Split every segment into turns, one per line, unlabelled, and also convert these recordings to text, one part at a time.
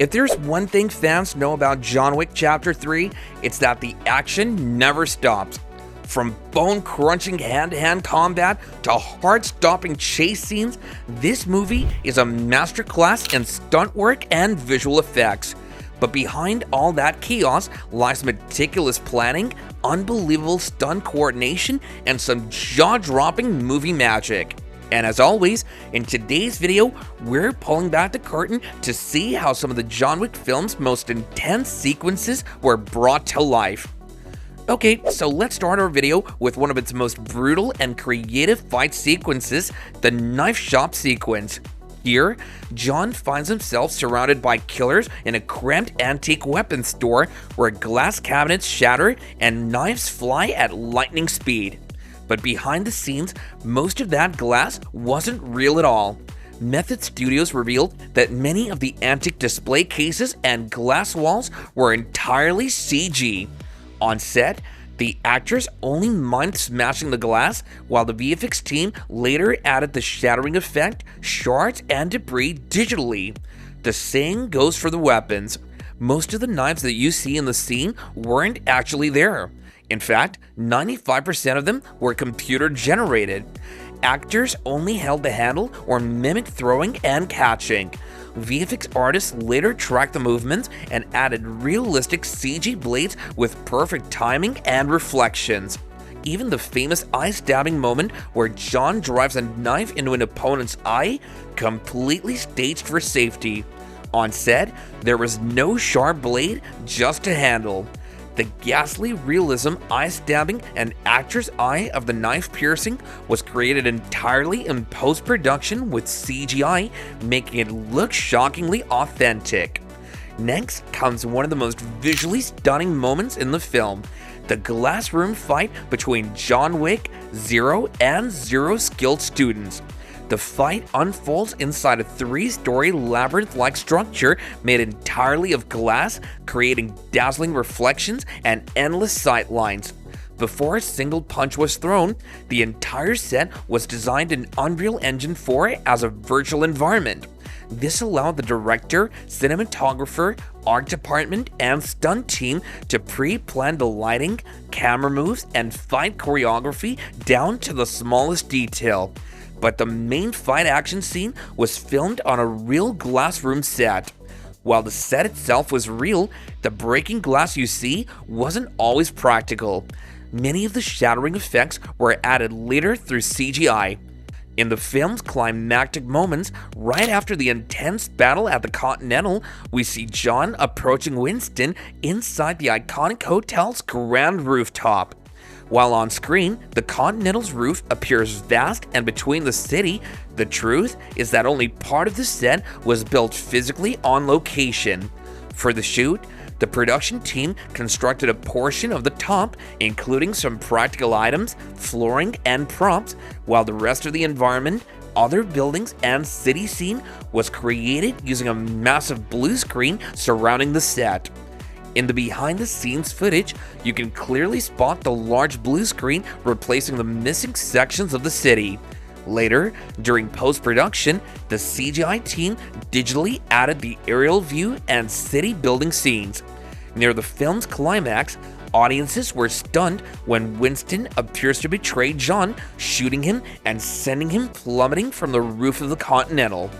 If there's one thing fans know about John Wick Chapter 3, it's that the action never stops. From bone-crunching hand-to-hand combat to heart-stopping chase scenes, this movie is a masterclass in stunt work and visual effects. But behind all that chaos lies meticulous planning, unbelievable stunt coordination, and some jaw-dropping movie magic. And as always, in today's video, we're pulling back the curtain to see how some of the John Wick film's most intense sequences were brought to life. Okay, so let's start our video with one of its most brutal and creative fight sequences, the knife shop sequence. Here, John finds himself surrounded by killers in a cramped antique weapons store where glass cabinets shatter and knives fly at lightning speed. But behind the scenes, most of that glass wasn't real at all. Method Studios revealed that many of the antique display cases and glass walls were entirely CG. On set, the actors only mimed smashing the glass, while the VFX team later added the shattering effect, shards, and debris digitally. The same goes for the weapons. Most of the knives that you see in the scene weren't actually there. In fact, 95% of them were computer generated. Actors only held the handle or mimicked throwing and catching. VFX artists later tracked the movements and added realistic CG blades with perfect timing and reflections. Even the famous eye-stabbing moment where John drives a knife into an opponent's eye, completely staged for safety. On set, there was no sharp blade, just a handle. The ghastly realism, eye-stabbing, and actor's eye of the knife piercing was created entirely in post-production with CGI, making it look shockingly authentic. Next comes one of the most visually stunning moments in the film, the glass room fight between John Wick, Zero, and Zero's skilled students. The fight unfolds inside a 3-story labyrinth-like structure made entirely of glass, creating dazzling reflections and endless sight lines. Before a single punch was thrown, the entire set was designed in Unreal Engine 4 as a virtual environment. This allowed the director, cinematographer, art department, and stunt team to pre-plan the lighting, camera moves, and fight choreography down to the smallest detail. But the main fight action scene was filmed on a real glass room set. While the set itself was real, the breaking glass you see wasn't always practical. Many of the shattering effects were added later through CGI. In the film's climactic moments, right after the intense battle at the Continental, we see John approaching Winston inside the iconic hotel's grand rooftop. While on screen, the Continental's roof appears vast and between the city, the truth is that only part of the set was built physically on location. For the shoot, the production team constructed a portion of the top, including some practical items, flooring, and props, while the rest of the environment, other buildings, and city scene was created using a massive blue screen surrounding the set. In the behind-the-scenes footage, you can clearly spot the large blue screen replacing the missing sections of the city. Later, during post-production, the CGI team digitally added the aerial view and city building scenes. Near the film's climax, audiences were stunned when Winston appears to betray John, shooting him and sending him plummeting from the roof of the Continental.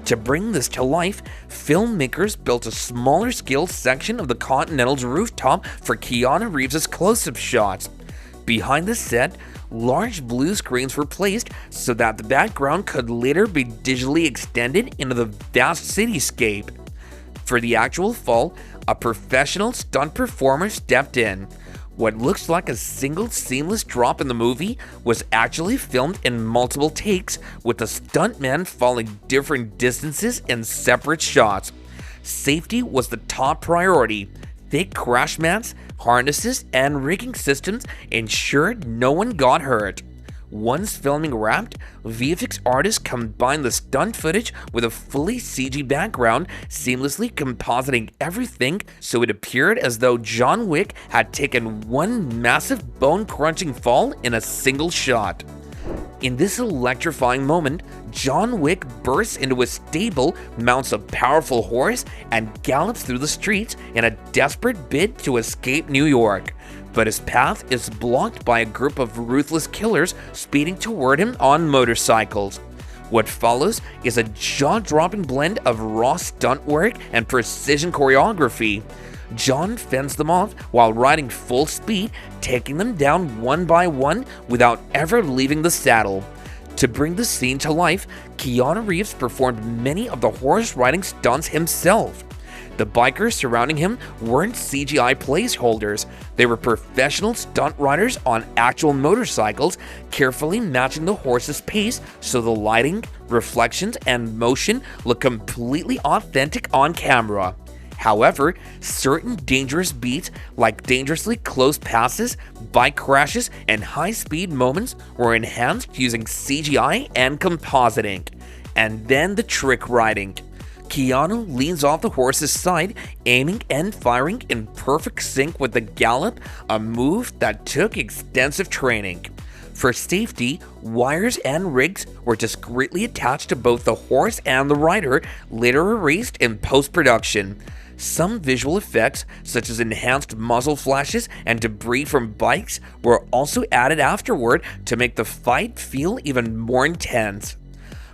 To bring this to life, filmmakers built a smaller scale section of the Continental's rooftop for Keanu Reeves' close-up shots. Behind the set, large blue screens were placed so that the background could later be digitally extended into the vast cityscape. For the actual fall, a professional stunt performer stepped in. What looks like a single seamless drop in the movie was actually filmed in multiple takes, with the stuntman falling different distances in separate shots. Safety was the top priority. Thick crash mats, harnesses, and rigging systems ensured no one got hurt. Once filming wrapped, VFX artists combined the stunt footage with a fully CG background, seamlessly compositing everything so it appeared as though John Wick had taken one massive bone-crunching fall in a single shot. In this electrifying moment, John Wick bursts into a stable, mounts a powerful horse, and gallops through the streets in a desperate bid to escape New York. But his path is blocked by a group of ruthless killers speeding toward him on motorcycles. What follows is a jaw-dropping blend of raw stunt work and precision choreography. John fends them off while riding full speed, taking them down one by one without ever leaving the saddle. To bring the scene to life, Keanu Reeves performed many of the horse-riding stunts himself. The bikers surrounding him weren't CGI placeholders. They were professional stunt riders on actual motorcycles, carefully matching the horse's pace so the lighting, reflections, and motion look completely authentic on camera. However, certain dangerous beats like dangerously close passes, bike crashes, and high-speed moments were enhanced using CGI and compositing. And then the trick riding. Keanu leans off the horse's side, aiming and firing in perfect sync with the gallop, a move that took extensive training. For safety, wires and rigs were discreetly attached to both the horse and the rider, later erased in post-production. Some visual effects, such as enhanced muzzle flashes and debris from bikes, were also added afterward to make the fight feel even more intense.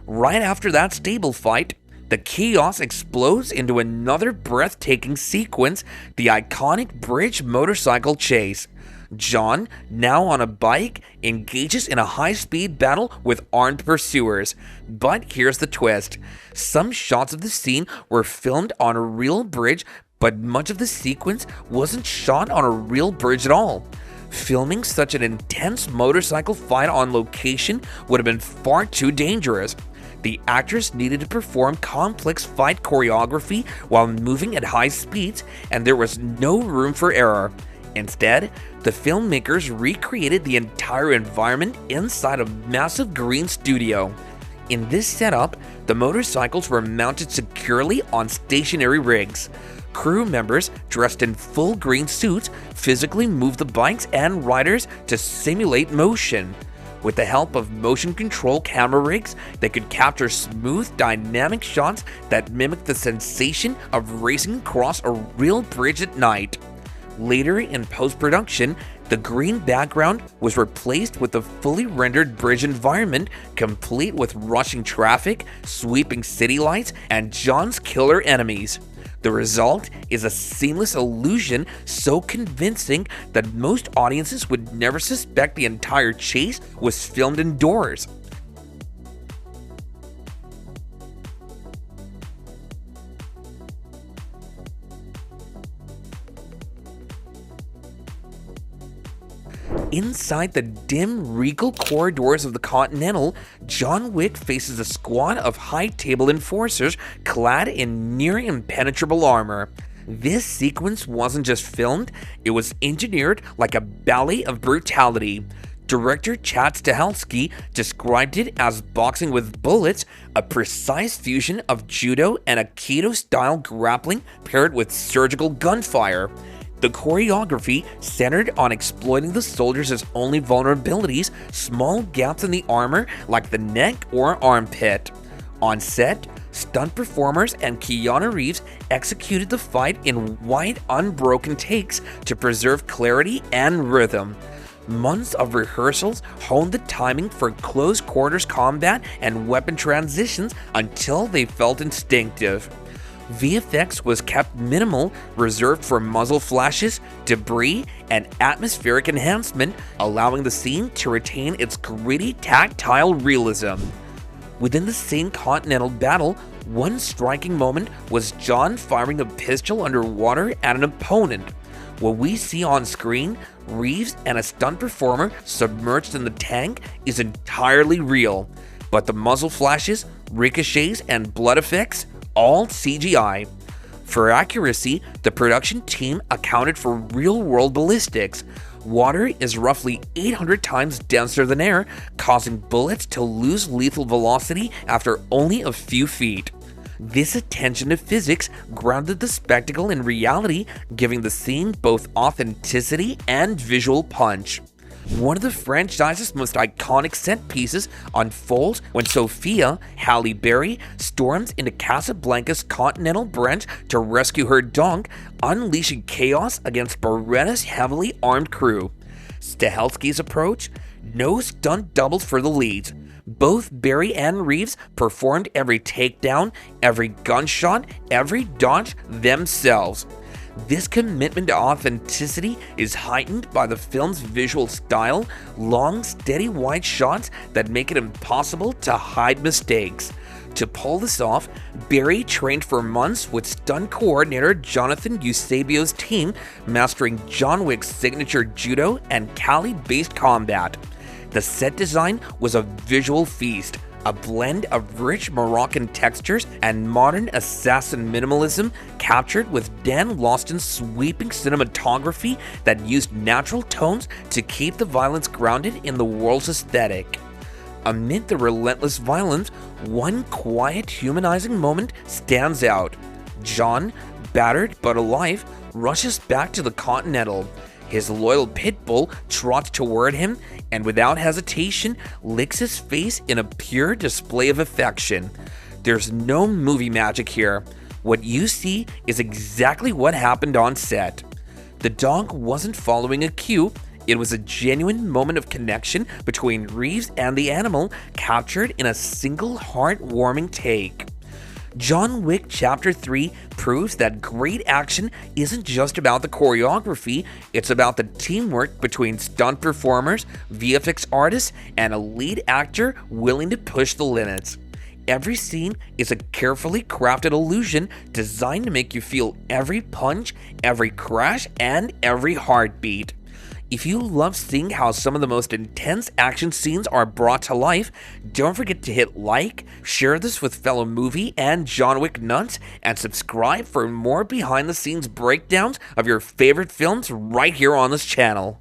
Right after that stable fight, the chaos explodes into another breathtaking sequence, the iconic bridge motorcycle chase. John, now on a bike, engages in a high-speed battle with armed pursuers. But here's the twist. Some shots of the scene were filmed on a real bridge, but much of the sequence wasn't shot on a real bridge at all. Filming such an intense motorcycle fight on location would have been far too dangerous. The actors needed to perform complex fight choreography while moving at high speeds, and there was no room for error. Instead, the filmmakers recreated the entire environment inside a massive green studio. In this setup, the motorcycles were mounted securely on stationary rigs. Crew members dressed in full green suits physically moved the bikes and riders to simulate motion. With the help of motion control camera rigs, they could capture smooth, dynamic shots that mimicked the sensation of racing across a real bridge at night. Later in post-production, the green background was replaced with a fully rendered bridge environment, complete with rushing traffic, sweeping city lights, and John's killer enemies. The result is a seamless illusion so convincing that most audiences would never suspect the entire chase was filmed indoors. Inside the dim, regal corridors of the Continental, John Wick faces a squad of high-table enforcers clad in near-impenetrable armor. This sequence wasn't just filmed, it was engineered like a ballet of brutality. Director Chad Stahelski described it as boxing with bullets, a precise fusion of judo and aikido-style grappling paired with surgical gunfire. The choreography centered on exploiting the soldiers' only vulnerabilities, small gaps in the armor like the neck or armpit. On set, stunt performers and Keanu Reeves executed the fight in wide, unbroken takes to preserve clarity and rhythm. Months of rehearsals honed the timing for close quarters combat and weapon transitions until they felt instinctive. VFX was kept minimal, reserved for muzzle flashes, debris, and atmospheric enhancement, allowing the scene to retain its gritty, tactile realism. Within the same Continental battle, one striking moment was John firing a pistol underwater at an opponent. What we see on screen, Reeves and a stunt performer submerged in the tank, is entirely real, but the muzzle flashes, ricochets, and blood effects, all CGI. For accuracy, the production team accounted for real-world ballistics. Water is roughly 800 times denser than air, causing bullets to lose lethal velocity after only a few feet. This attention to physics grounded the spectacle in reality, giving the scene both authenticity and visual punch. One of the franchise's most iconic set pieces unfolds when Sophia, Halle Berry, storms into Casablanca's Continental branch to rescue her dog, unleashing chaos against Beretta's heavily armed crew. Stahelski's approach? No stunt doubles for the leads. Both Berry and Reeves performed every takedown, every gunshot, every dodge themselves. This commitment to authenticity is heightened by the film's visual style, long, steady wide shots that make it impossible to hide mistakes. To pull this off, Berry trained for months with stunt coordinator Jonathan Eusebio's team, mastering John Wick's signature judo and Cali-based combat. The set design was a visual feast, a blend of rich Moroccan textures and modern assassin minimalism captured with Dan Lawston's sweeping cinematography that used natural tones to keep the violence grounded in the world's aesthetic. Amid the relentless violence, one quiet, humanizing moment stands out. John, battered but alive, rushes back to the Continental. His loyal pit bull trots toward him and without hesitation licks his face in a pure display of affection. There's no movie magic here. What you see is exactly what happened on set. The dog wasn't following a cue. It was a genuine moment of connection between Reeves and the animal, captured in a single heartwarming take. John Wick Chapter 3 proves that great action isn't just about the choreography, it's about the teamwork between stunt performers, VFX artists, and a lead actor willing to push the limits. Every scene is a carefully crafted illusion designed to make you feel every punch, every crash, and every heartbeat. If you love seeing how some of the most intense action scenes are brought to life, don't forget to hit like, share this with fellow movie and John Wick nuts, and subscribe for more behind the scenes breakdowns of your favorite films right here on this channel.